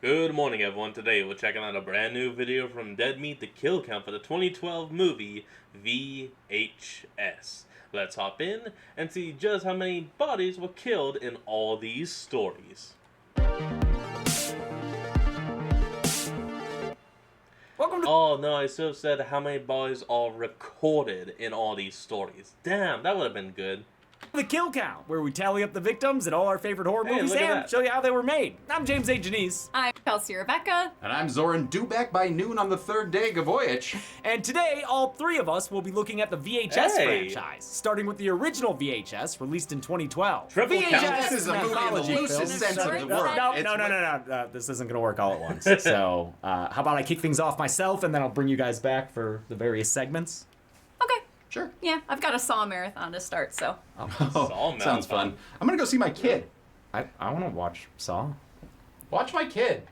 Good morning, everyone. Today we're checking out a brand new video from Dead Meat the Kill Count for the 2012 movie VHS. Let's hop in and see just how many bodies were killed in all these stories. Oh no, I should have said how many bodies are recorded in all these stories. Damn, that would have been good. The Kill Count, where we tally up the victims in all our favorite horror movies and show you how they were made. I'm James A. Janice. I'm Kelsey Rebecca. And I'm Zoran Dubak by noon on the third day, Gavoyich. And today, all three of us will be looking at the VHS franchise, starting with the original VHS, released in 2012. Triple count. This is a movie in the loosest sense of the word. No. This isn't going to work all at once. So, how about I kick things off myself, and then I'll bring you guys back for the various segments? Okay. Sure. Yeah, I've got a Saw marathon to start, so. Oh, sounds fun. I'm gonna go see my kid. I want to watch Saw. Watch my kid.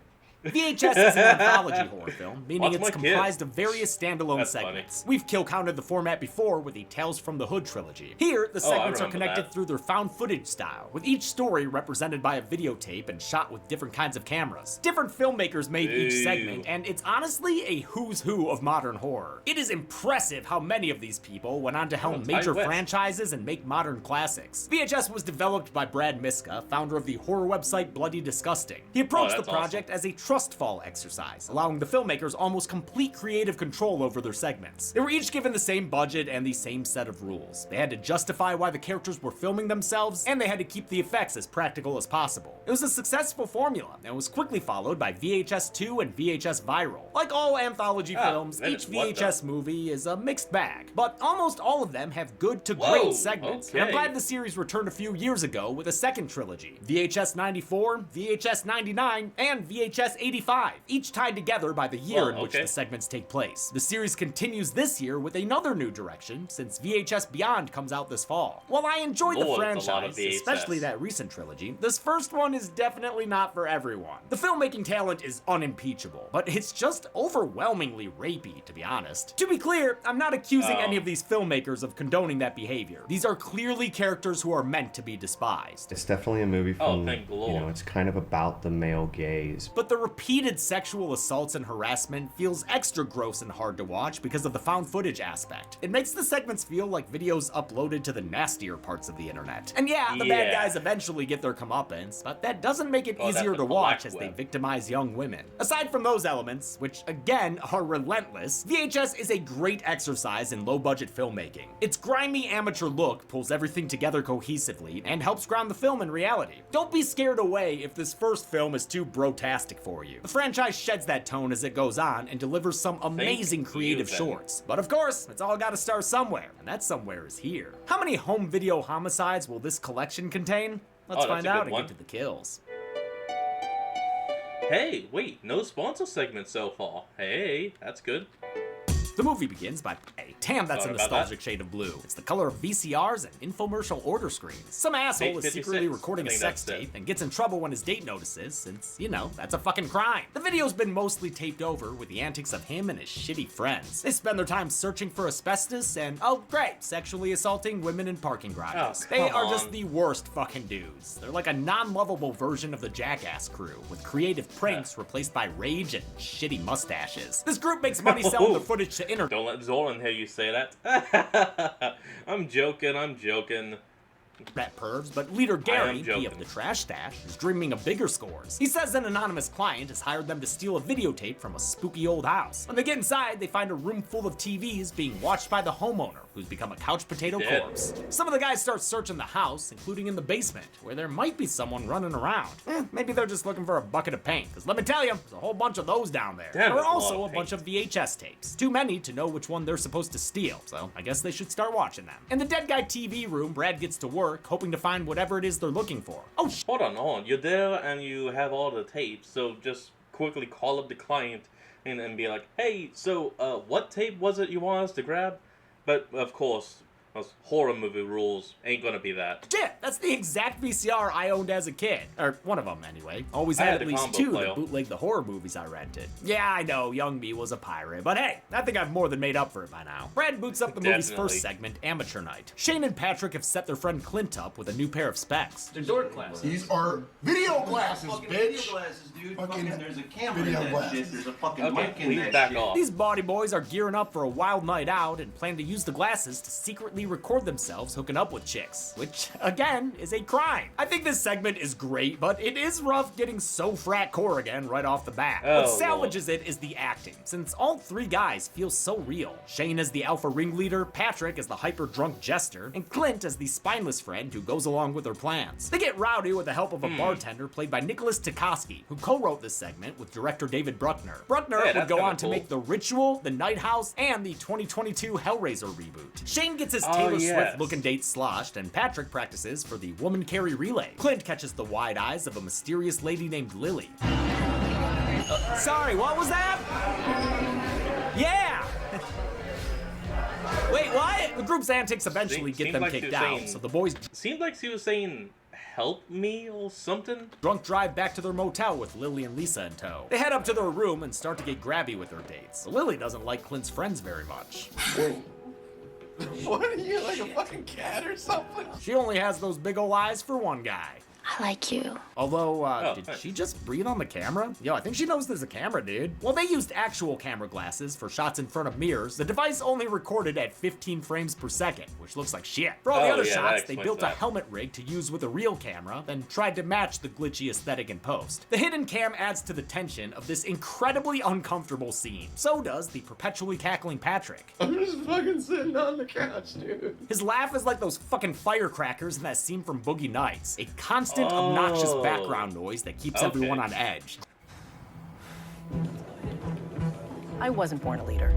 VHS is an anthology horror film, meaning What's it's my kid? comprised of various standalone That's segments. funny. We've kill counted the format before with the Tales from the Hood trilogy. Here, the segments are remember connected that. through their found footage style, with each story represented by a videotape and shot with different kinds of cameras. Different filmmakers made each segment, and it's honestly a who's who of modern horror. It is impressive how many of these people went on to helm major West. franchises and make modern classics. VHS was developed by Brad Miska, founder of the horror website Bloody Disgusting. He approached the that's project as a trust fall exercise, allowing the filmmakers almost complete creative control over their segments. They were each given the same budget and the same set of rules. They had to justify why the characters were filming themselves, and they had to keep the effects as practical as possible. It was a successful formula, and was quickly followed by VHS 2 and VHS Viral. Like all anthology films, each VHS movie is a mixed bag, but almost all of them have good to great segments. And I'm okay. glad the series returned a few years ago with a second trilogy, VHS 94, VHS 99, and VHS 85, each tied together by the year in which the segments take place. The series continues this year with another new direction, since VHS Beyond comes out this fall. While I enjoy the Lord, it's a lot of franchise, VHS. especially that recent trilogy, this first one is definitely not for everyone. The filmmaking talent is unimpeachable, but it's just overwhelmingly rapey, to be honest. To be clear, I'm not accusing any of these filmmakers of condoning that behavior. These are clearly characters who are meant to be despised. It's definitely a movie from, thank Lord. it's kind of about the male gaze. But the repeated sexual assaults and harassment feels extra gross and hard to watch because of the found footage aspect. It makes the segments feel like videos uploaded to the nastier parts of the internet. And yeah, the bad guys eventually get their comeuppance, but that doesn't make it easier to watch as they victimize young women. Aside from those elements, which again are relentless, VHS is a great exercise in low-budget filmmaking. Its grimy amateur look pulls everything together cohesively and helps ground the film in reality. Don't be scared away if this first film is too brotastic for you. The franchise sheds that tone as it goes on and delivers some amazing creative shorts. But of course, it's all gotta start somewhere, and that somewhere is here. How many home video homicides will this collection contain? Let's find out and get to the kills. Hey, wait, no sponsor segment so far. Hey, that's good. The movie begins by, hey, damn, that's Sorry a about nostalgic shade of blue. It's the color of VCRs and infomercial order screens. Some asshole is 56. secretly recording I a think sex that's it. tape and gets in trouble when his date notices, since, that's a fucking crime. The video's been mostly taped over with the antics of him and his shitty friends. They spend their time searching for asbestos and, oh great, sexually assaulting women in parking garages. Oh, They come are just on. the worst fucking dudes. They're like a non-lovable version of the Jackass crew, with creative pranks replaced by rage and shitty mustaches. This group makes money selling the footage to internet. Don't let Zoran hear you say that. I'm joking. Pervs, but leader I Gary, am P joking. of the Trash Stash, is dreaming of bigger scores. He says an anonymous client has hired them to steal a videotape from a spooky old house. When they get inside, they find a room full of TVs being watched by the homeowner, who's become a couch potato Dead. corpse. Some of the guys start searching the house, including in the basement, where there might be someone running around. Maybe they're just looking for a bucket of paint, because let me tell you, there's a whole bunch of those down there. Damn, There are there's a lot also of a bunch of VHS tapes. Too many to know which one they're supposed to steal, so I guess they should start watching them. In the Dead Guy TV room, Brad gets to work, hoping to find whatever it is they're looking for. Oh, Hold on. You're there and you have all the tapes, so just quickly call up the client and be like, hey, so what tape was it you want us to grab? But of course, those horror movie rules ain't gonna be that. shit, that's the exact VCR I owned as a kid. Or one of them, anyway. Always I had had at the least combo two player. that bootleg the horror movies I rented. Yeah, I know, young me was a pirate, but hey, I think I've more than made up for it by now. Brad boots up the movie's Definitely. first segment, Amateur Night. Shane and Patrick have set their friend Clint up with a new pair of specs. They're dork glasses. These are video glasses, Fucking bitch. video glasses, dude. Fucking There's a camera in video that glasses. shit. There's a fucking Okay, mic in please that back shit. off. These body boys are gearing up for a wild night out and plan to use the glasses to secretly record themselves hooking up with chicks, which, again, is a crime. I think this segment is great, but it is rough getting so frat core again right off the bat. Oh, What salvages it is the acting, since all three guys feel so real. Shane as the alpha ringleader, Patrick as the hyper-drunk jester, and Clint as the spineless friend who goes along with their plans. They get rowdy with the help of a bartender played by Nicholas Tikoski, who co-wrote this segment with director David Bruckner. Bruckner Yeah, would that's go kinda on to cool. make The Ritual, The Night House, and the 2022 Hellraiser reboot. Shane gets his Taylor yes. Swift-looking date sloshed, and Patrick practices for the woman carry relay. Clint catches the wide eyes of a mysterious lady named Lily. Sorry, what was that? Yeah! Wait, what? The group's antics eventually get Seemed them like kicked she was out, saying- so the boys Seemed like she was saying, help me or something. drunk drive back to their motel with Lily and Lisa in tow. They head up to their room and start to get grabby with their dates. Lily doesn't like Clint's friends very much. What are you, like a fucking cat or something? She only has those big ol' eyes for one guy. I like you. Although, Oh, did thanks. she just breathe on the camera? Yo, I think she knows there's a camera, dude. Well, they used actual camera glasses for shots in front of mirrors. The device only recorded at 15 frames per second, which looks like shit. For all the Oh, other yeah, that shots, they explains built a that. helmet rig to use with a real camera, then tried to match the glitchy aesthetic in post. The hidden cam adds to the tension of this incredibly uncomfortable scene. So does the perpetually cackling Patrick. I'm just fucking sitting on the couch, dude. His laugh is like those fucking firecrackers in that scene from Boogie Nights. A constant, obnoxious background noise that keeps everyone on edge. I wasn't born a leader.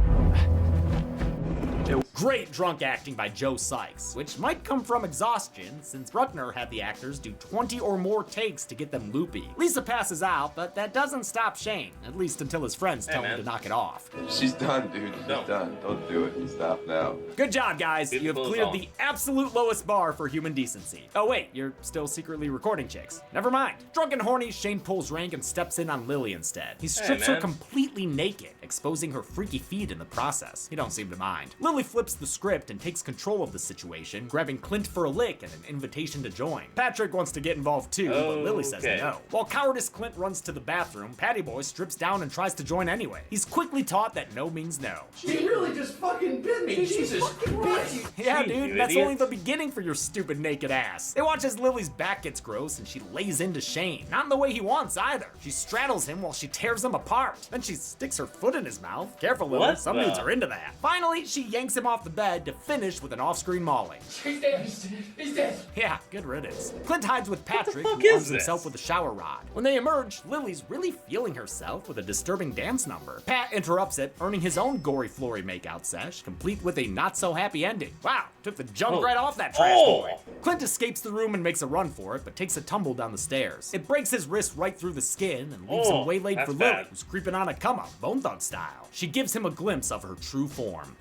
Great drunk acting by Joe Sykes, which might come from exhaustion since Bruckner had the actors do 20 or more takes to get them loopy. Lisa passes out, but that doesn't stop Shane, at least until his friends tell him man. to knock it off. She's done, dude. She's No. done. Don't do it. Stop now. Good job, guys. You have Beautiful cleared song. the absolute lowest bar for human decency. Oh wait, you're still secretly recording chicks. Never mind. Drunk and horny, Shane pulls rank and steps in on Lily instead. He strips her man. completely naked, exposing her freaky feet in the process. He don't seem to mind. Lily flips the script and takes control of the situation, grabbing Clint for a lick and an invitation to join. Patrick wants to get involved too, but Lily says Okay. no. While cowardice Clint runs to the bathroom, Patty Boy strips down and tries to join anyway. He's quickly taught that no means no. She really just fucking bit me. Jesus Christ. Yeah, Jeez, dude, you that's idiot. only the beginning for your stupid naked ass. They watch as Lily's back gets gross and she lays into Shane. Not in the way he wants either. She straddles him while she tears him apart. Then she sticks her foot in his mouth. Careful, Lily, What some the- dudes are into that. Finally, she yanks him off the bed to finish with an off-screen mauling. He's dead. He's dead. Yeah, good riddance. Clint hides with Patrick, fuck who is arms this? himself with a shower rod. When they emerge, Lily's really feeling herself with a disturbing dance number. Pat interrupts it, earning his own gory flory makeout sesh, complete with a not-so-happy ending. Wow, took the junk Oh. right off that trash Oh. boy. Clint escapes the room and makes a run for it, but takes a tumble down the stairs. It breaks his wrist right through the skin and leaves Oh, him waylaid that's for Lily, bad. who's creeping on a come-up, Bone Thug style. She gives him a glimpse of her true form.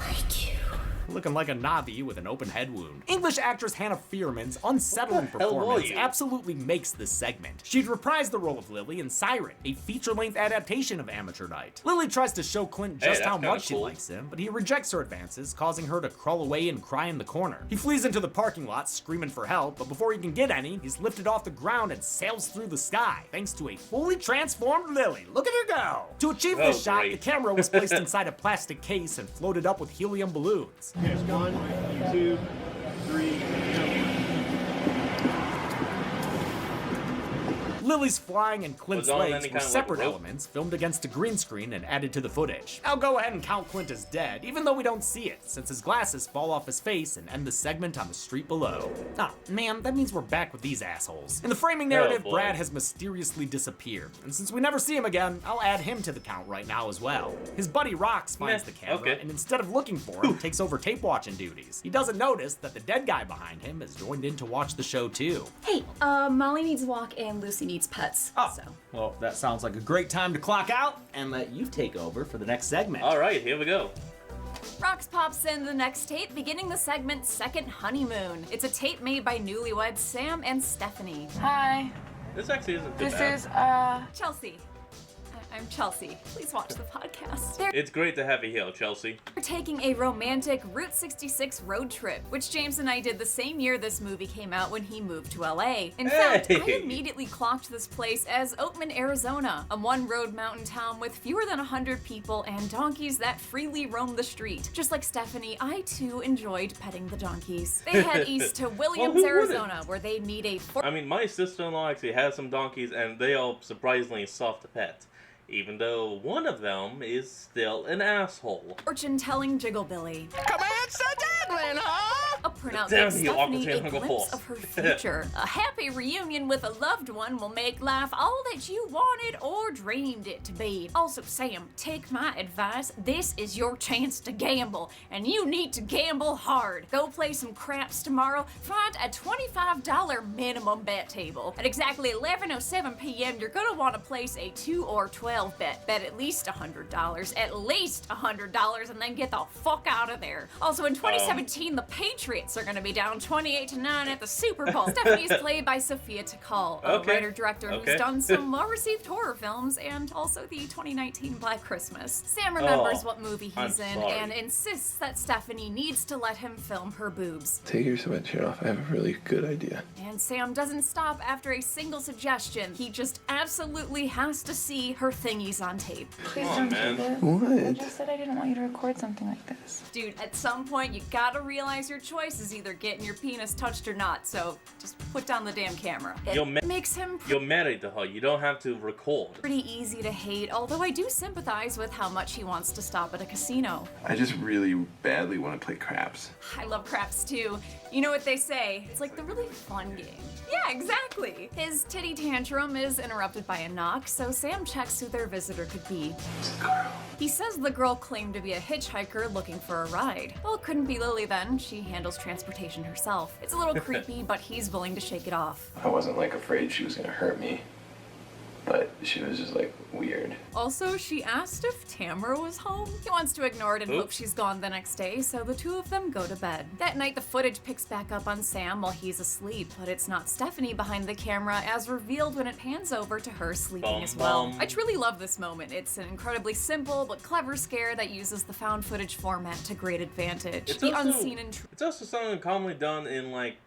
Like you. Looking like a Navi with an open head wound. English actress Hannah Fierman's unsettling What the hell were performance you? absolutely makes this segment. She'd reprised the role of Lily in Siren, a feature-length adaptation of Amateur Night. Lily tries to show Clint Hey, just that's how kinda much she cool. likes him, but he rejects her advances, causing her to crawl away and cry in the corner. He flees into the parking lot, screaming for help, but before he can get any, he's lifted off the ground and sails through the sky, thanks to a fully transformed Lily. Look at her go! To achieve this Oh, shot, great. the camera was placed inside a plastic case and floated up with helium balloons. Here's 1, 2, 3, Lily's flying and Clint's Was it on legs any were kind of, like, separate rope? elements filmed against a green screen and added to the footage. I'll go ahead and count Clint as dead, even though we don't see it, since his glasses fall off his face and end the segment on the street below. Ah, man, that means we're back with these assholes. In the framing narrative, boy. Brad has mysteriously disappeared, and since we never see him again, I'll add him to the count right now as well. His buddy Rox finds Meh, the camera, okay. and instead of looking for him, takes over tape watching duties. He doesn't notice that the dead guy behind him has joined in to watch the show too. Hey, Molly needs a walk and Lucy needs pets. So. Well, that sounds like a great time to clock out and let you take over for the next segment. All right, here we go. Rox pops in the next tape, beginning the segment Second Honeymoon. It's a tape made by newlyweds Sam and Stephanie. Hi, This actually isn't too this bad. is, Chelsea. I'm Chelsea. Please watch the podcast. They're It's great to have you here, Chelsea. taking a romantic Route 66 road trip, which James and I did the same year this movie came out when he moved to LA. In fact, I Hey! immediately clocked this place as Oatman, Arizona, a one-road mountain town with fewer than 100 people and donkeys that freely roam the street. Just like Stephanie, I too enjoyed petting the donkeys. They head east to Williams, who wouldn't? Arizona, where they meet a I mean, my sister-in-law actually has some donkeys, and they are surprisingly soft to pet. Even though one of them is still an asshole. fortune-telling Jigglebilly. Commands to Devlin, huh? A printout Damn gives you, Stephanie Aquitaine a Hunger glimpse Force. of her future. A happy reunion with a loved one will make life all that you wanted or dreamed it to be. Also, Sam, take my advice. This is your chance to gamble, and you need to gamble hard. Go play some craps tomorrow. Find a $25 minimum bet table. At exactly 11:07 p.m., you're gonna want to place a 2 or 12 bet. Bet at least $100, and then get the fuck out of there. Also, in 2017, the Patriots are gonna be down 28-9 at the Super Bowl. Stephanie is played by Sophia Takal, a Okay. writer-director Okay. who's done some well-received horror films and also the 2019 Black Christmas. Sam remembers Oh, what movie I'm he's in sorry. and insists that Stephanie needs to let him film her boobs. Take your sweatshirt off. I have a really good idea. And Sam doesn't stop after a single suggestion. He just absolutely has to see her thingies on tape. Please Come on, man. What? I just said I didn't want you to record something like this. Dude, at some point you gotta realize your choice is either getting your penis touched or not, so just put down the damn camera. It You're ma- makes him You're married to her. You don't have to record. pretty easy to hate, although I do sympathize with how much he wants to stop at a casino. I just really badly want to play craps. I love craps too. You know what they say, it's like the really fun game. Yeah, exactly. His titty tantrum is interrupted by a knock, so Sam checks who their visitor could be. He says the girl claimed to be a hitchhiker looking for a ride. Well, it couldn't be Lily then. She handles transportation herself. It's a little creepy, but he's willing to shake it off. I wasn't like afraid she was gonna hurt me, but she was just like weird. Also, she asked if Tamara was home. He wants to ignore it and hope Oops. she's gone the next day, so the two of them go to bed. That night, the footage picks back up on Sam while he's asleep, but it's not Stephanie behind the camera, as revealed when it pans over to her sleeping Bum, as well. bum. I truly love this moment. It's an incredibly simple but clever scare that uses the found footage format to great advantage. It's The also- unseen It's also something commonly done in like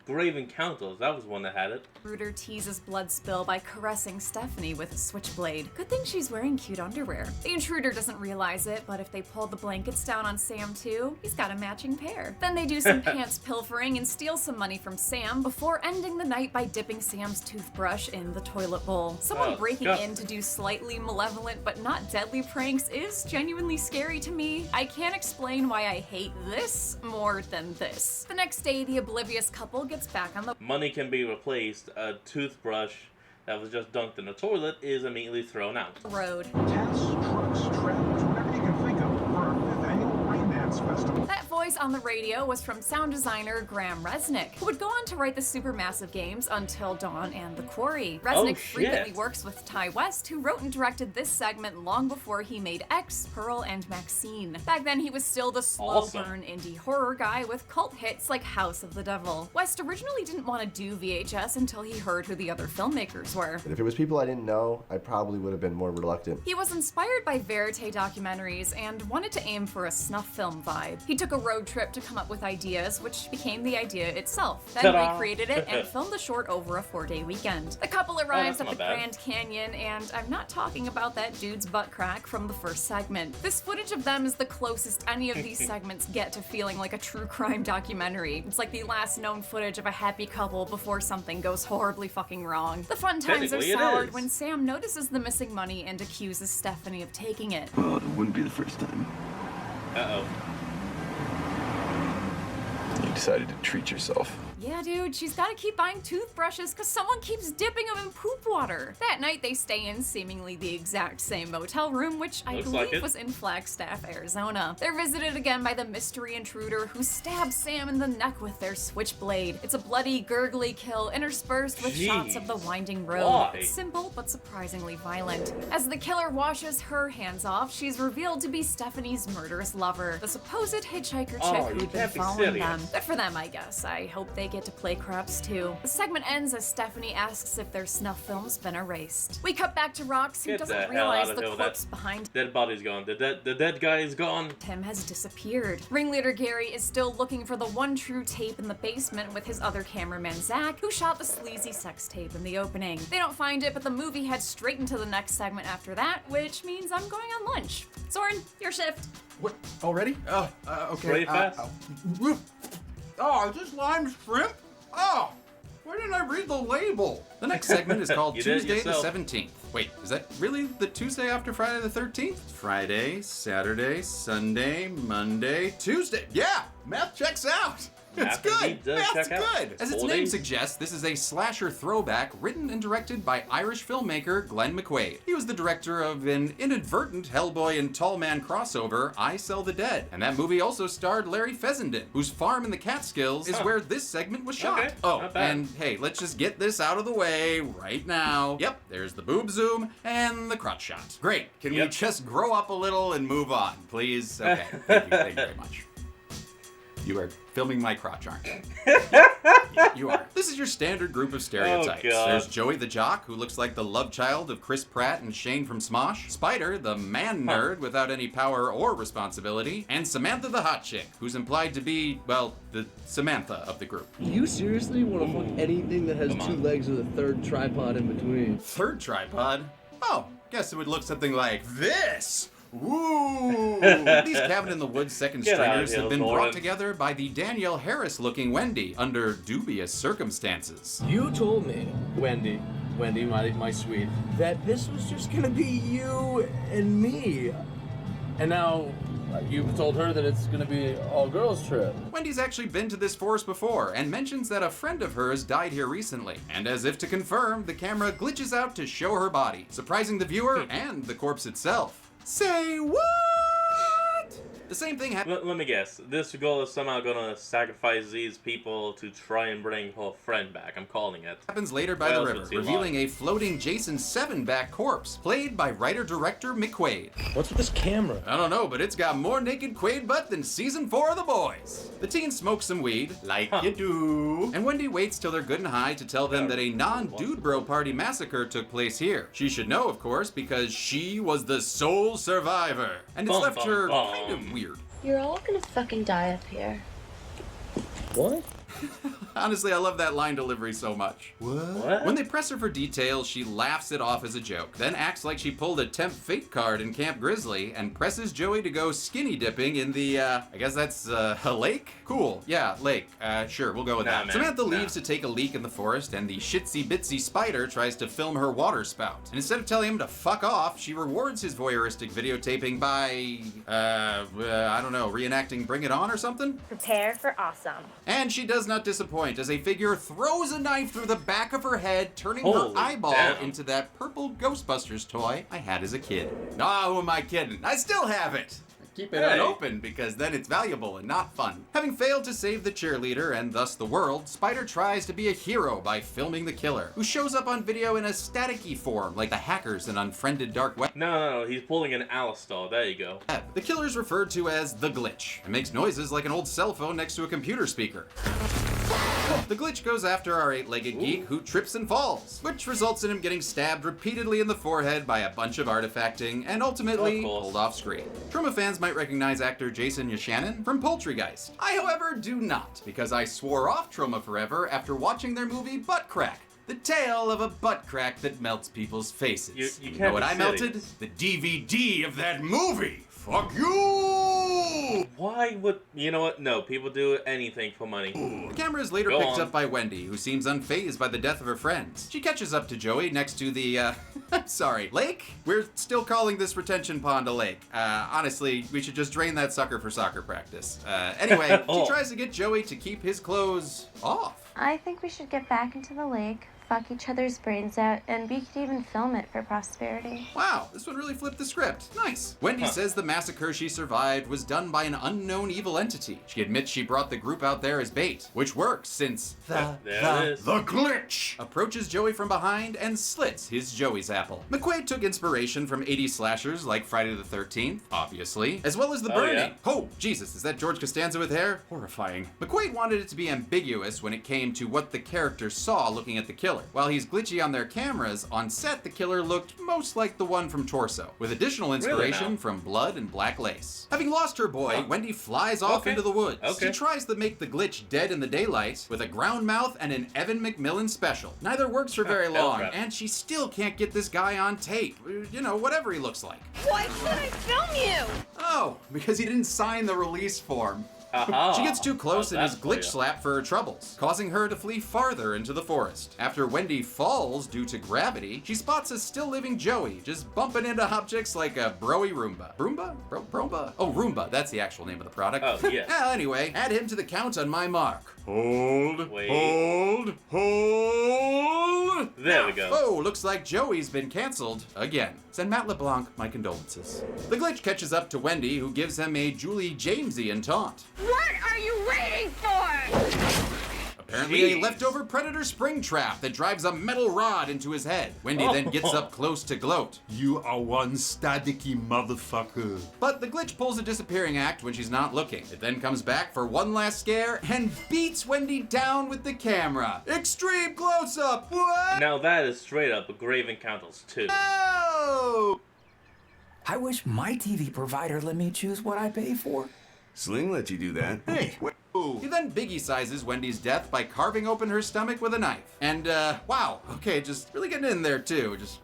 Grave Encounters. That was one that had it. intruder teases blood spill by caressing Stephanie with a switchblade. Good thing she's wearing cute underwear. The intruder doesn't realize it, but if they pull the blankets down on Sam too, he's got a matching pair. Then they do some pants pilfering and steal some money from Sam before ending the night by dipping Sam's toothbrush in the toilet bowl. Someone Oh, breaking disgusting. in to do slightly malevolent but not deadly pranks is genuinely scary to me. I can't explain why I hate this more than this. The next day, the oblivious couple gets back on the Money can be replaced. A toothbrush that was just dunked in the toilet is immediately thrown out. road. Tents, trucks, trailers, whatever you can think of for our 5th annual Rain Dance Festival. That voice on the radio was from sound designer Graham Resnick, who would go on to write the Supermassive games Until Dawn and The Quarry. Resnick shit. frequently works with Ty West, who wrote and directed this segment long before he made X, Pearl, and Maxine. Back then, he was still the slow Awesome. burn indie horror guy with cult hits like House of the Devil. West originally didn't want to do VHS until he heard who the other filmmakers were. If it was people I didn't know, I probably would have been more reluctant. He was inspired by verite documentaries and wanted to aim for a snuff film vibe. He took a road trip to come up with ideas, which became the idea itself. Then Ta-da! recreated it and filmed the short over a 4-day weekend. The couple arrives that's at the not bad. Grand Canyon, and I'm not talking about that dude's butt crack from the first segment. This footage of them is the closest any of these segments get to feeling like a true crime documentary. It's like the last known footage of a happy couple before something goes horribly fucking wrong. The fun times are Technically, it soured is. when Sam notices the missing money and accuses Stephanie of taking it. Well, it wouldn't be the first time. Uh-oh. You decided to treat yourself. Yeah, dude, she's gotta keep buying toothbrushes because someone keeps dipping them in poop water. That night, they stay in seemingly the exact same motel room, which I Looks believe like it. was in Flagstaff, Arizona. They're visited again by the mystery intruder who stabs Sam in the neck with their switchblade. It's a bloody, gurgly kill interspersed with shots of the Jeez. winding road. Why? Simple, but surprisingly violent. As the killer washes her hands off, she's revealed to be Stephanie's murderous lover, the supposed hitchhiker chick Oh, you who'd been can't be following serious. them. Good for them, I guess. I hope they they get to play craps too. The segment ends as Stephanie asks if their snuff film's been erased. We cut back to Rox, who Get doesn't the hell realize out of the here with corpse that. behind Dead body's gone. The dead guy is gone. him has disappeared. Ringleader Gary is still looking for the one true tape in the basement with his other cameraman Zach, who shot the sleazy sex tape in the opening. They don't find it, but the movie heads straight into the next segment after that, which means I'm going on lunch. Soren, your shift. What? Already? Okay. Pretty fast. Oh, is this lime shrimp? Oh, why didn't I read the label? The next segment is called You did it Tuesday the yourself. 17th. Wait, is that really the Tuesday after Friday the 13th? Friday, Saturday, Sunday, Monday, Tuesday. Yeah, math checks out. It's Math good. indeed does Math's check out. good. As its 4 name days. suggests, this is a slasher throwback written and directed by Irish filmmaker Glenn McQuaid. He was the director of an inadvertent Hellboy and Tall Man crossover, I Sell the Dead. And that movie also starred Larry Fessenden, whose farm in the Catskills is where this segment was shot. Okay, Oh, not bad. and hey, let's just get this out of the way right now. Yep, there's the boob zoom and the crotch shot. Great. Can we Yep. just grow up a little and move on, please? Okay, thank you very much. You are filming my crotch, aren't you? You are. This is your standard group of stereotypes. Oh, God. There's Joey the jock, who looks like the love child of Chris Pratt and Shane from Smosh. Spider, the man nerd without any power or responsibility. And Samantha the hot chick, who's implied to be, well, the Samantha of the group. You seriously want to fuck anything that has two legs with a third tripod in between? Third tripod? Oh, guess it would look something like this. Ooh! These Cabin in the Woods second Get out of stringers here, have been Lauren. brought together by the Danielle Harris-looking Wendy under dubious circumstances. You told me, Wendy, my sweet, that this was just gonna be you and me. And now you've told her that it's gonna be an all-girls trip. Wendy's actually been to this forest before and mentions that a friend of hers died here recently. And as if to confirm, the camera glitches out to show her body, surprising the viewer and the corpse itself. Say what? The same thing happened. Let me guess. This girl is somehow gonna sacrifice these people to try and bring her friend back. I'm calling it. Happens later by Why the else river, would she revealing lie? a floating Jason 7-back corpse, played by writer-director McQuaid. What's with this camera? I don't know, but it's got more naked Quaid butt than season 4 of The Boys. The teens smoke some weed, like you do, and Wendy waits till they're good and high to tell them that a non-dude bro party massacre took place here. She should know, of course, because she was the sole survivor, and it's Bum, left bum, her bum. kind of weird. You're all gonna fucking die up here. What? Honestly, I love that line delivery so much. What? When they press her for details, she laughs it off as a joke, then acts like she pulled a temp fate card in Camp Grizzly and presses Joey to go skinny dipping in the, I guess that's, a lake? Cool. Yeah, lake. Sure, we'll go with Nah, that. man. Samantha Nah. leaves to take a leak in the forest, and the shitsy bitsy spider tries to film her water spout. And instead of telling him to fuck off, she rewards his voyeuristic videotaping by, I don't know, reenacting Bring It On or something? Prepare for awesome. And she does not disappoint as a figure throws a knife through the back of her head, turning Holy her eyeball damn. into that purple Ghostbusters toy I had as a kid. Ah, who am I kidding? I still have it! I keep it Hey. unopened because then it's valuable and not fun. Having failed to save the cheerleader and thus the world, Spider tries to be a hero by filming the killer, who shows up on video in a staticky form like the hackers in Unfriended Dark Web. No, he's pulling an Alistar. There you go. The killer is referred to as the Glitch and makes noises like an old cell phone next to a computer speaker. The Glitch goes after our 8-legged geek, who trips and falls, which results in him getting stabbed repeatedly in the forehead by a bunch of artifacting and ultimately Of course. pulled off screen. Trauma fans might recognize actor Jason Yashanin from Poultrygeist. I, however, do not, because I swore off Trauma forever after watching their movie Butt Crack. The tale of a butt crack that melts people's faces. You know can't what be I melted? serious. The DVD of that movie! Fuck you! Why would... You know what? No, people do anything for money. The camera is later Go picked on. up by Wendy, who seems unfazed by the death of her friends. She catches up to Joey next to the, sorry, lake? We're still calling this retention pond a lake. Honestly, we should just drain that sucker for soccer practice. Anyway, Oh. she tries to get Joey to keep his clothes off. I think we should get back into the lake, fuck each other's brains out, and we could even film it for posterity. Wow, this one really flipped the script. Nice. Wendy says the massacre she survived was done by an unknown evil entity. She admits she brought the group out there as bait, which works since the glitch approaches Joey from behind and slits his Joey's apple. McQuaid took inspiration from 80s slashers like Friday the 13th, obviously, as well as The Burning. Yeah. Oh, Jesus, is that George Costanza with hair? Horrifying. McQuaid wanted it to be ambiguous when it came to what the character saw looking at the killer. While he's glitchy on their cameras, on set the killer looked most like the one from Torso, with additional inspiration from Blood and Black Lace. Having lost her boy, Wendy flies off into the woods. She tries to make the glitch dead in the daylight with a ground mouth and an Evan McMillan special. Neither works for very long, and she still can't get this guy on tape. You know, whatever he looks like. Why should I film you? Oh, because he didn't sign the release form. She gets too close and is glitch slapped for her troubles, causing her to flee farther into the forest. After Wendy falls due to gravity, she spots a still living Joey just bumping into objects like a broy Roomba. Roomba? Oh, Roomba, that's the actual name of the product. Oh, yeah. Well, anyway, add him to the count on my mark. Hold. There we go. Oh, looks like Joey's been canceled again. Send Matt LeBlanc my condolences. The glitch catches up to Wendy, who gives him a Julie Jamesian taunt. What are you waiting for? Apparently a leftover Predator spring trap that drives a metal rod into his head. Wendy then gets up close to gloat. You are one staticky motherfucker. But the glitch pulls a disappearing act when she's not looking. It then comes back for one last scare and beats Wendy down with the camera. Extreme close-up. What? Now that is straight up a Grave Encounters 2. Oh! I wish my TV provider let me choose what I pay for. Sling let you do that. Hey, He then biggie sizes Wendy's death by carving open her stomach with a knife. And, wow, okay, just really getting in there too. Just,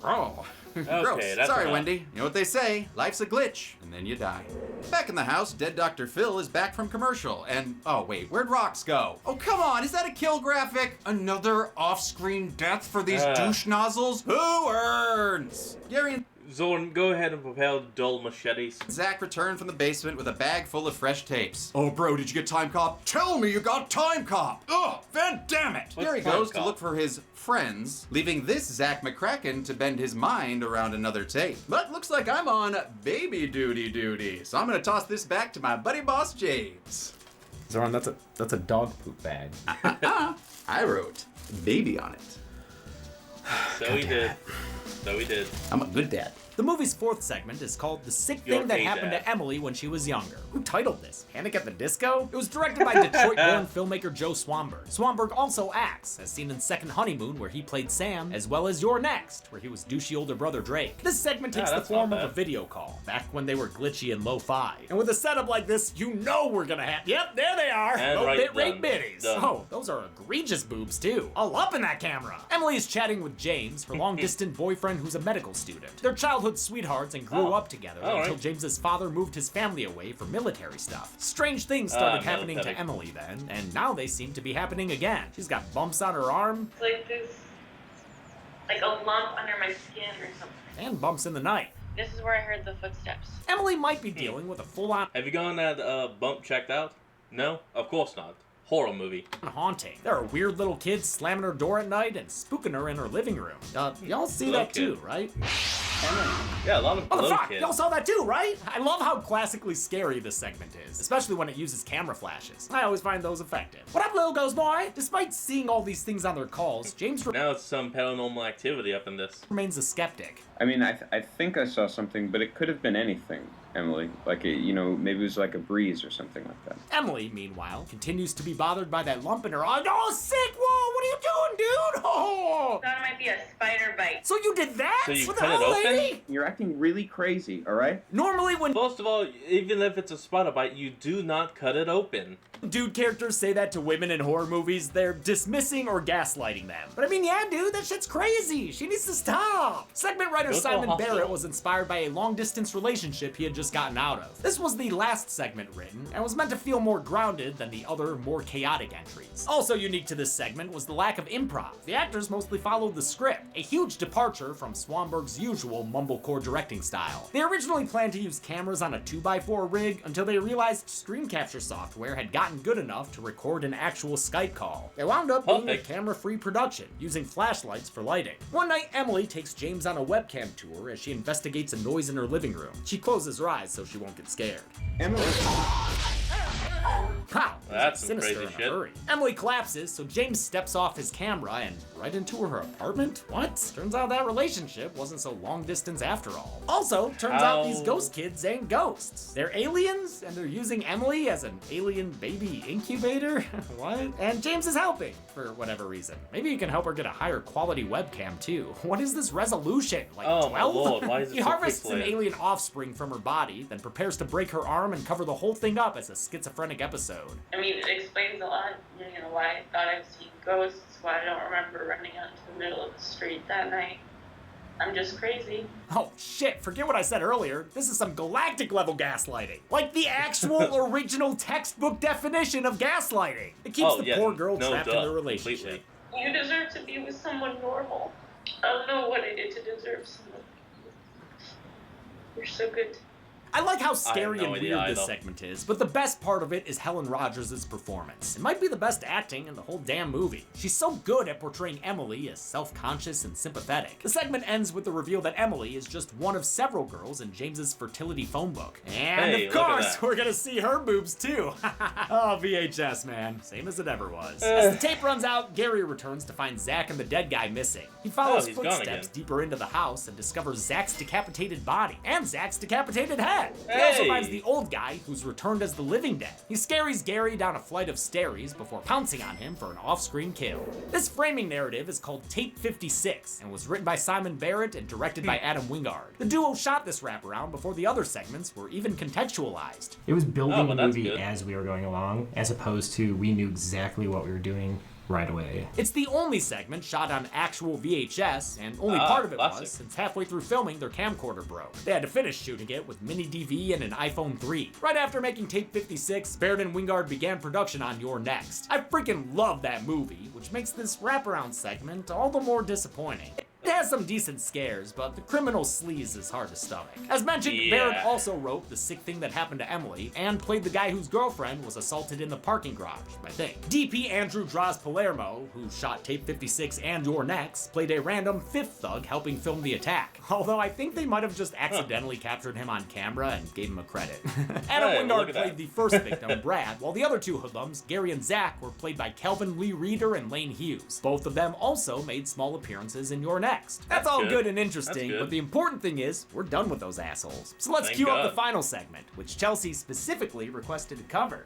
oh. Gross. That's Sorry, enough. Wendy. You know what they say? Life's a glitch, and then you die. Back in the house, dead Dr. Phil is back from commercial, and oh wait, where'd Rox go? Oh come on, is that a kill graphic? Another off-screen death for these douche nozzles? Who earns? Gary and Zorn, go ahead and propel dull machetes. Zach returned from the basement with a bag full of fresh tapes. Oh, bro, did you get Time Cop? Tell me you got Time Cop! Ugh, Van damn it! Gary goes to look for his friends, leaving this Zach McCracken to bend his mind around another tape. But looks like I'm on baby duty, so I'm gonna toss this back to my buddy boss James. Zorn, that's a dog poop bag. I wrote baby on it. So he did. So he did. I'm a good dad. The movie's fourth segment is called The Sick You're Thing That a Happened dad. to Emily When She Was Younger. Who titled this? Panic at the Disco? It was directed by Detroit-born filmmaker Joe Swanberg. Swanberg also acts, as seen in Second Honeymoon, where he played Sam, as well as You're Next, where he was douchey older brother Drake. This segment takes the that's form not of a bad. video call, back when they were glitchy and lo-fi. And with a setup like this, you know we're gonna have— Yep, there they are! And Low right, bit rate done. biddies. Done. Oh, those are egregious boobs, too. All up in that camera. Emily is chatting with James, her long-distance boyfriend who's a medical student. They're childhood sweethearts and grew up together until James's father moved his family away for military stuff. Strange things started happening to military. Emily then, and now they seem to be happening again. She's got bumps on her arm It's like this, like a lump under my skin or something. and bumps in the night. This is where I heard the footsteps. Emily might be dealing with a full-on Have you gotten that bump checked out? No? Of course not. Horror movie. haunting. There are weird little kids slamming her door at night and spooking her in her living room. Y'all see Little that too, kid. right? Yeah, a lot of What the little fuck? kids. Y'all saw that too, right? I love how classically scary this segment is, especially when it uses camera flashes. I always find those effective. What up, little ghost boy? Despite seeing all these things on their calls, James Now it's some paranormal activity up in this. remains a skeptic. I mean, I think I saw something, but it could have been anything, Emily. Like, maybe it was like a breeze or something like that. Emily, meanwhile, continues to be bothered by that lump in her eye. Oh, sick! Whoa, what are you doing, dude? Oh! Thought it might be a spider bite. So you did that? So you What the cut it hell, open? lady? You're acting really crazy, all right? Normally when First of all, even if it's a spider bite, you do not cut it open. dude characters say that to women in horror movies, they're dismissing or gaslighting them. But I mean, yeah, dude, that shit's crazy. She needs to stop. Segment writer Go to a Simon hospital. Barrett was inspired by a long-distance relationship he had just just gotten out of. This was the last segment written, and was meant to feel more grounded than the other, more chaotic entries. Also unique to this segment was the lack of improv. The actors mostly followed the script, a huge departure from Swanberg's usual mumblecore directing style. They originally planned to use cameras on a 2x4 rig until they realized screen capture software had gotten good enough to record an actual Skype call. It wound up being a camera-free production, using flashlights for lighting. One night, Emily takes James on a webcam tour as she investigates a noise in her living room. She closes her eyes so she won't get scared. Emily. Pow! That's some sinister crazy in a shit. hurry. Emily collapses, so James steps off his camera and right into her apartment? What? Turns out that relationship wasn't so long distance after all. Also, turns out these ghost kids ain't ghosts. They're aliens, and they're using Emily as an alien baby incubator? What? And James is helping, for whatever reason. Maybe you can help her get a higher quality webcam too. What is this resolution? Like 12? my lord, why is it He so harvests an pixelated? alien offspring from her body, then prepares to break her arm and cover the whole thing up as a schizophrenic episode. I mean, it explains a lot, you know, why I thought I've seen ghosts, why I don't remember running out into the middle of the street that night. I'm just crazy. Oh shit, forget what I said earlier. This is some galactic level gaslighting. Like the actual original textbook definition of gaslighting. It keeps the poor girl trapped in their relationship. You deserve to be with someone normal. I don't know what I did to deserve someone. You're so good. I like how scary no and idea weird this either. segment is, but the best part of it is Helen Rogers' performance. It might be the best acting in the whole damn movie. She's so good at portraying Emily as self-conscious and sympathetic. The segment ends with the reveal that Emily is just one of several girls in James's fertility phone book. And Hey, of look at course, that. we're gonna see her boobs too. Oh, VHS, man. Same as it ever was. As the tape runs out, Gary returns to find Zach and the dead guy missing. He follows he's gone footsteps again. deeper into the house and discovers Zach's decapitated body and Zach's decapitated head. He Hey! also finds the old guy who's returned as the living dead. He scaries Gary down a flight of stairs before pouncing on him for an off-screen kill. This framing narrative is called Tape 56 and was written by Simon Barrett and directed by Adam Wingard. The duo shot this wraparound before the other segments were even contextualized. It was building Oh, the but that's movie good. as we were going along, as opposed to we knew exactly what we were doing right away. It's the only segment shot on actual VHS, and only part of it classic. was since halfway through filming their camcorder broke. They had to finish shooting it with mini DV and an iPhone 3. Right after making Tape 56, Barrett and Wingard began production on You're Next. I freaking love that movie, which makes this wraparound segment all the more disappointing. It has some decent scares, but the criminal sleaze is hard to stomach. As mentioned, Yeah. Barrett also wrote The Sick Thing That Happened to Emily, and played the guy whose girlfriend was assaulted in the parking garage, I think. DP Andrew Draws Palermo, who shot Tape 56 and You're Next, played a random fifth thug helping film the attack. Although I think they might have just accidentally captured him on camera and gave him a credit. Adam Hey, look Wingard at played that. the first victim, Brad, while the other two hoodlums, Gary and Zach, were played by Kelvin Lee Reeder and Lane Hughes. Both of them also made small appearances in You're Next. That's all good and interesting, That's good. but the important thing is, we're done with those assholes. So let's Thank cue up God. the final segment, which Chelsea specifically requested to cover.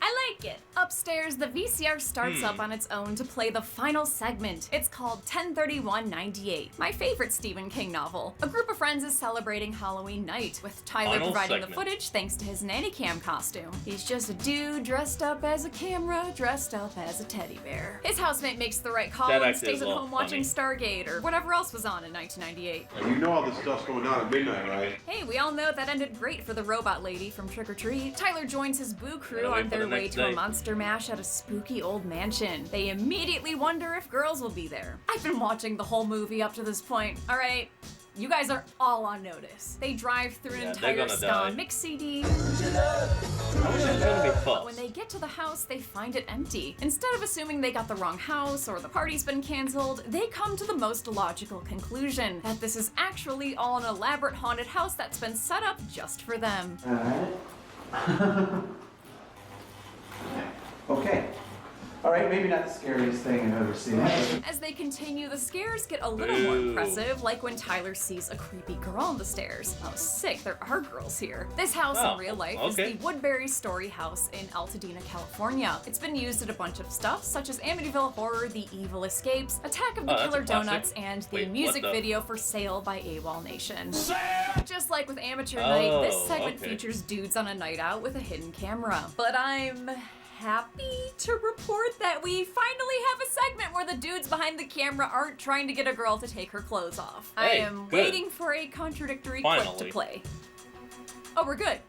I like it. Upstairs, the VCR starts up on its own to play the final segment. It's called 10/31/98, my favorite Stephen King novel. A group of friends is celebrating Halloween night, with Tyler Final providing segment. the footage thanks to his nanny cam costume. He's just a dude dressed up as a camera, dressed up as a teddy bear. His housemate makes the right call That and actually stays is at a lot home watching funny. Stargate or whatever else was on in 1998. You know all this stuff's going down at midnight, right? Hey, we all know that ended great for the robot lady from Trick or Treat. Tyler joins his boo crew Gotta wait on for their the way next to a day. monster mash at a spooky old mansion. They immediately wonder if girls will be there. I've been watching the whole movie up to this point. All right, you guys are all on notice. They drive through an Yeah, they're entire gonna ska die. mix CD. I wish it was gonna be But false. when they get to the house, they find it empty. Instead of assuming they got the wrong house or the party's been canceled, they come to the most logical conclusion that this is actually all an elaborate haunted house that's been set up just for them. Okay. All right, maybe not the scariest thing I've ever seen. As they continue, the scares get a little more impressive, like when Tyler sees a creepy girl on the stairs. Oh, sick, there are girls here. This house Oh, in real life okay. is the Woodbury Story House in Altadena, California. It's been used in a bunch of stuff, such as Amityville Horror, The Evil Escapes, Attack of the Oh, that's a Killer classic. Donuts, and the Wait, what music the- video for Sale by AWOL Nation. Just like with Amateur Night, this Oh, segment okay. features dudes on a night out with a hidden camera. But I'm happy to report that we finally have a segment where the dudes behind the camera aren't trying to get a girl to take her clothes off. I Hey, am good. waiting for a contradictory clip to Finally. play. Oh, we're good.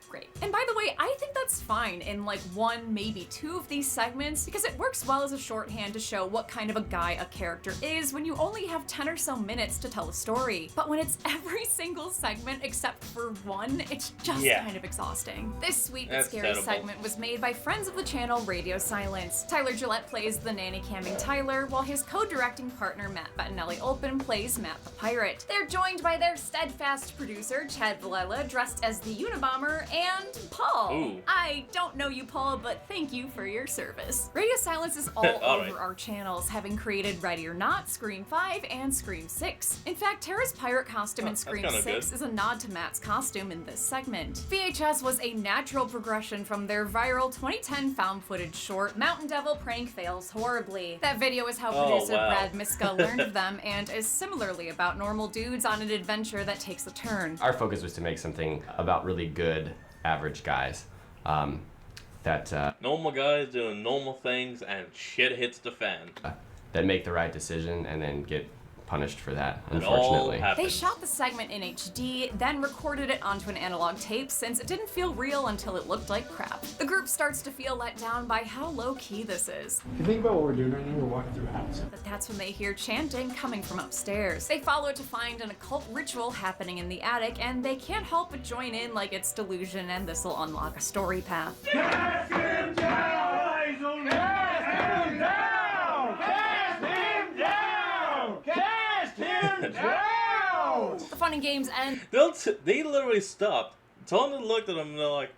Great. And by the way, I think that's fine in like 1, maybe 2 of these segments because it works well as a shorthand to show what kind of a guy a character is when you only have 10 or so minutes to tell a story. But when it's every single segment except for 1, it's just kind of exhausting. This sweet but scary segment was made by friends of the channel Radio Silence. Tyler Gillette plays the nanny camming Tyler, while his co-directing partner Matt Bettinelli-Olpin plays Matt the Pirate. They're joined by their steadfast producer Chad Villella, dressed as the Unabomber, and Paul. Ooh. I don't know you, Paul, but thank you for your service. Radio Silence is all over our channels, having created Ready or Not, Scream 5, and Scream 6. In fact, Tara's pirate costume in Scream 6 is a nod to Matt's costume in this segment. VHS was a natural progression from their viral 2010 found footage short, Mountain Devil Prank Fails Horribly. That video is how producer Brad Miska learned of them and is similarly about normal dudes on an adventure that takes a turn. Our focus was to make something about really good average guys normal guys doing normal things and shit hits the fan. That make the right decision and then get punished for that, unfortunately. They shot the segment in HD, then recorded it onto an analog tape since it didn't feel real until it looked like crap. The group starts to feel let down by how low-key this is. If you think about what we're doing right now, we're walking through a house. But that's when they hear chanting coming from upstairs. They follow it to find an occult ritual happening in the attic, and they can't help but join in like it's delusion and this'll unlock a story path. Cast him down! Cast him down! Cast him down! Cast him down! The fun and games end. They literally stopped. Tony looked at them and they're like,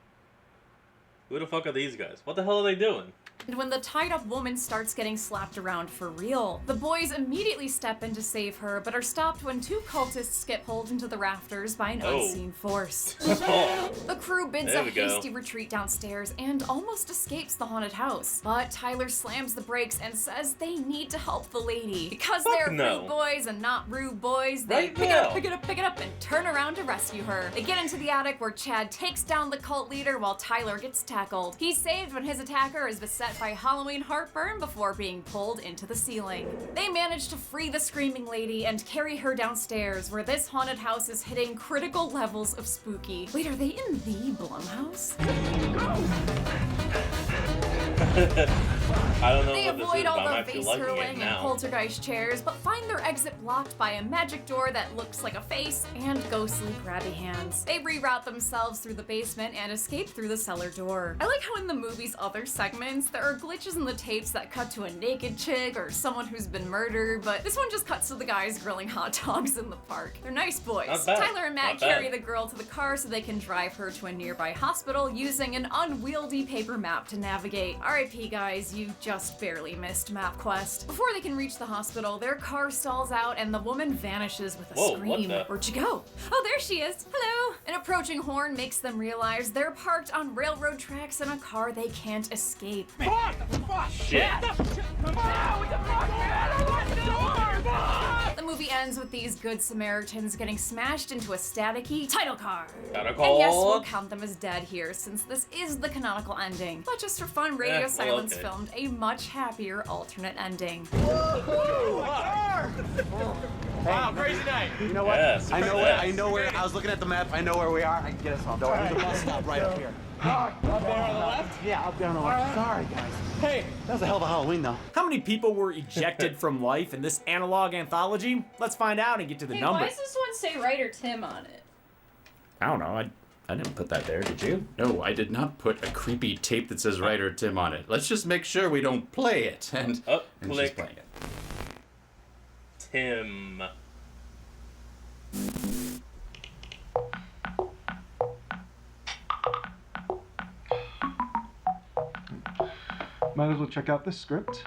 who the fuck are these guys? What the hell are they doing? And when the tied-up woman starts getting slapped around for real, the boys immediately step in to save her, but are stopped when 2 cultists get pulled into the rafters by an unseen force. The crew bids a hasty retreat downstairs and almost escapes the haunted house. But Tyler slams the brakes and says they need to help the lady. Because they're rude boys and not rude boys, they pick it up, and turn around to rescue her. They get into the attic where Chad takes down the cult leader while Tyler gets tackled. He's saved when his attacker is beset by Halloween heartburn before being pulled into the ceiling. They manage to free the screaming lady and carry her downstairs, where this haunted house is hitting critical levels of spooky. Wait, are they in the Blumhouse? I don't know They what this avoid is, but all I'm the actually vase liking it hurling and now. poltergeist chairs, but find their exit blocked by a magic door that looks like a face and ghostly grabby hands. They reroute themselves through the basement and escape through the cellar door. I like how in the movie's other segments, there are glitches in the tapes that cut to a naked chick or someone who's been murdered, but this one just cuts to the guys grilling hot dogs in the park. They're nice boys. Not bad. Tyler and Matt Not bad. carry the girl to the car so they can drive her to a nearby hospital using an unwieldy paper map to navigate. RIP guys, you just barely missed MapQuest. Before they can reach the hospital, their car stalls out and the woman vanishes with a Whoa, what scream. the- Where'd she go? Oh, there she is. Hello. An approaching horn makes them realize they're parked on railroad tracks in a car they can't escape. Fuck! Fuck! Shit. The movie ends with these good Samaritans getting smashed into a staticky title card. Title And yes, we'll card. count them as dead here, since this is the canonical ending. But just for fun, Radio well, Silence okay. filmed a much happier alternate ending. Wow, crazy night. You know what? Yeah, I know super where. fast. I know where. I was looking at the map. I know where we are. I can get us home. Don't worry. There's a bus stop right up here. Up there on the left? Yeah, up there on the left. Sorry, guys. Hey, That was a hell of a Halloween, though. How many people were ejected from life in this analog anthology? Let's find out and get to the Hey, number. why does this one say Writer Tim on it? I don't know. I didn't put that there, did you? No, I did not put a creepy tape that says Writer Tim on it. Let's just make sure we don't play it. And she's click. playing it. Tim. Might as well check out this script.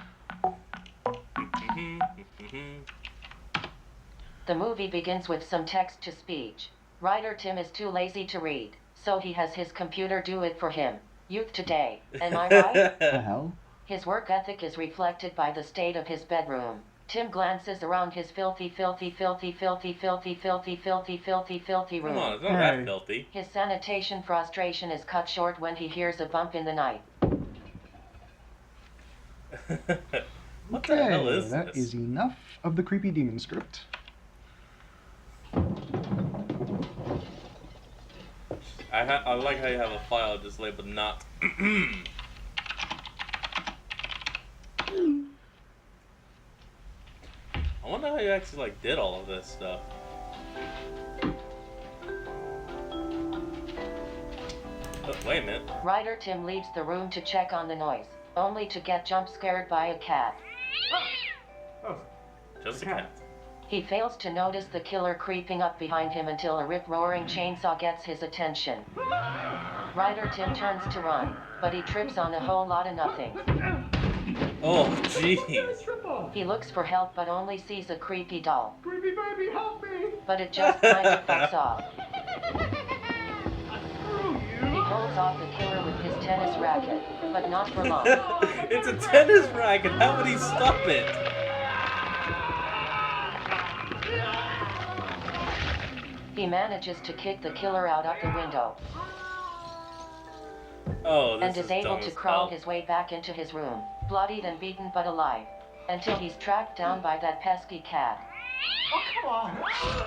The movie begins with some text-to-speech. Writer Tim is too lazy to read, so he has his computer do it for him. Youth today, am I right? The hell? His work ethic is reflected by the state of his bedroom. Tim glances around his filthy room. Come on, it's not that filthy. His sanitation frustration is cut short when he hears a bump in the night. What the hell is that this? is enough of the creepy demon script. I like how you have a file just labeled not. I wonder how you actually like did all of this stuff. Oh, wait a minute. Ryder Tim leaves the room to check on the noise, only to get jump scared by a cat. Oh, just a cat. He fails to notice the killer creeping up behind him until a rip-roaring chainsaw gets his attention. Ryder Tim turns to run, but he trips on a whole lot of nothing. Oh, jeez. He looks for help but only sees a creepy doll. Creepy baby, help me! But it just kind of fucks off. He holds off the killer with his tennis racket, but not for long. It's a tennis racket. How would he stop it? He manages to kick the killer out of the window. Oh, this and is able to crawl his way back into his room, bloodied and beaten but alive, until he's tracked down by that pesky cat. Oh, come on!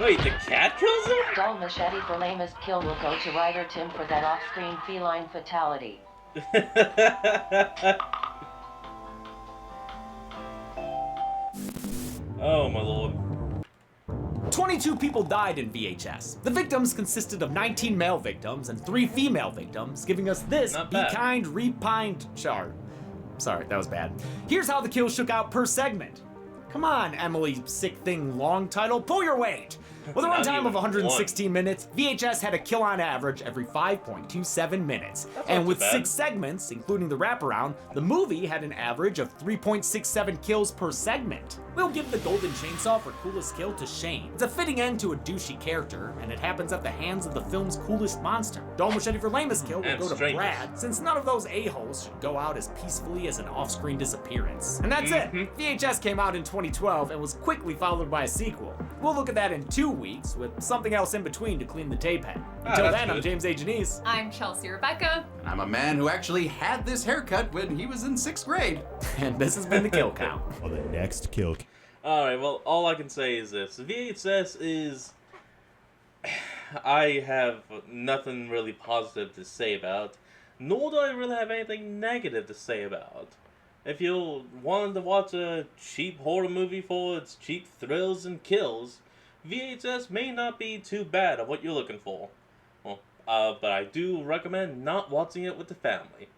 Wait, the cat kills him? Dull machete for lamest kill will go to Ryder Tim for that off-screen feline fatality. Oh my lord. 22 people died in VHS. The victims consisted of 19 male victims and 3 female victims, giving us this Be Kind, Repined chart. Sorry, that was bad. Here's how the kills shook out per segment. Come on, Emily Sick Thing long title, pull your weight! With a runtime of 116 minutes, VHS had a kill on average every 5.27 minutes. And with 6 segments, including the wraparound, the movie had an average of 3.67 kills per segment. We'll give the Golden Chainsaw for coolest kill to Shane. It's a fitting end to a douchey character, and it happens at the hands of the film's coolest monster. Dull Machete for lamest kill will go to Brad, since none of those a-holes should go out as peacefully as an off-screen disappearance. And that's it! VHS came out in 2012 and was quickly followed by a sequel. We'll look at that in 2 weeks, with something else in between to clean the tape head. Until then, I'm James A. Janice. I'm Chelsea Rebecca. And I'm a man who actually had this haircut when he was in 6th grade. And this has been the Kill Count. For the next kill. Alright, well, all I can say is this. VHS is... I have nothing really positive to say about, nor do I really have anything negative to say about. If you wanted to watch a cheap horror movie for its cheap thrills and kills, VHS may not be too bad of what you're looking for. Well, but I do recommend not watching it with the family.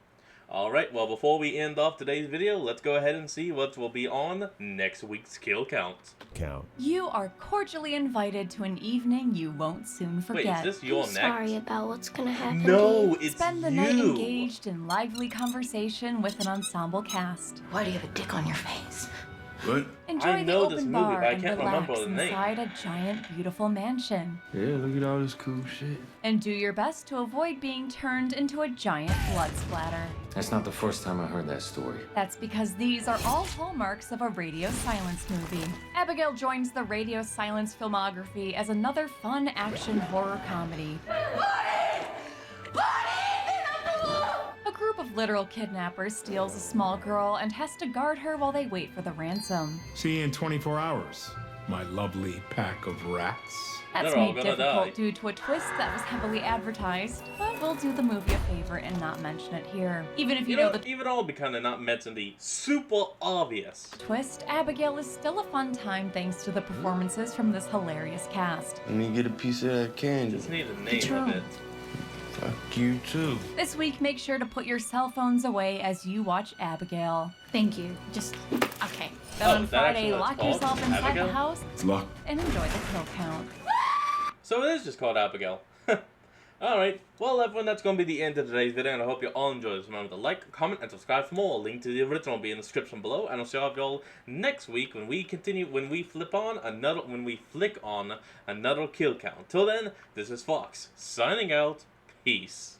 Alright, well, before we end off today's video, let's go ahead and see what will be on next week's Kill Count. You are cordially invited to an evening you won't soon forget. Wait, is this your next? Sorry about what's gonna happen. No, it's Spend the night engaged in lively conversation with an ensemble cast. Why do you have a dick on your face? What? Enjoy I the know open this movie, bar but I and can't relax remember the name. inside a giant, beautiful mansion. Yeah, look at all this cool shit. And do your best to avoid being turned into a giant blood splatter. That's not the first time I heard that story. That's because these are all hallmarks of a radio silence movie. Abigail joins the radio silence filmography as another fun action horror comedy. A group of literal kidnappers steals a small girl and has to guard her while they wait for the ransom. See you in 24 hours, my lovely pack of rats. That's made difficult due to a twist that was heavily advertised, but we'll do the movie a favor and not mention it here. Even if you know the even I'll be kind of not mention the super obvious twist, Abigail is still a fun time thanks to the performances from this hilarious cast. Let me get a piece of that candy. Just need the name of it. Fuck you too. This week, make sure to put your cell phones away as you watch Abigail. Thank you. Just, okay. Then on Friday, lock yourself inside Abigail? the house It's locked. and enjoy the kill count. So it is just called Abigail. Alright, well everyone, that's going to be the end of today's video, and I hope you all enjoyed this. Remember to like, comment, and subscribe for more. Link to the original will be in the description below, and I'll see y'all next week when we flick on another kill count. Till then, this is Fox, signing out. Peace.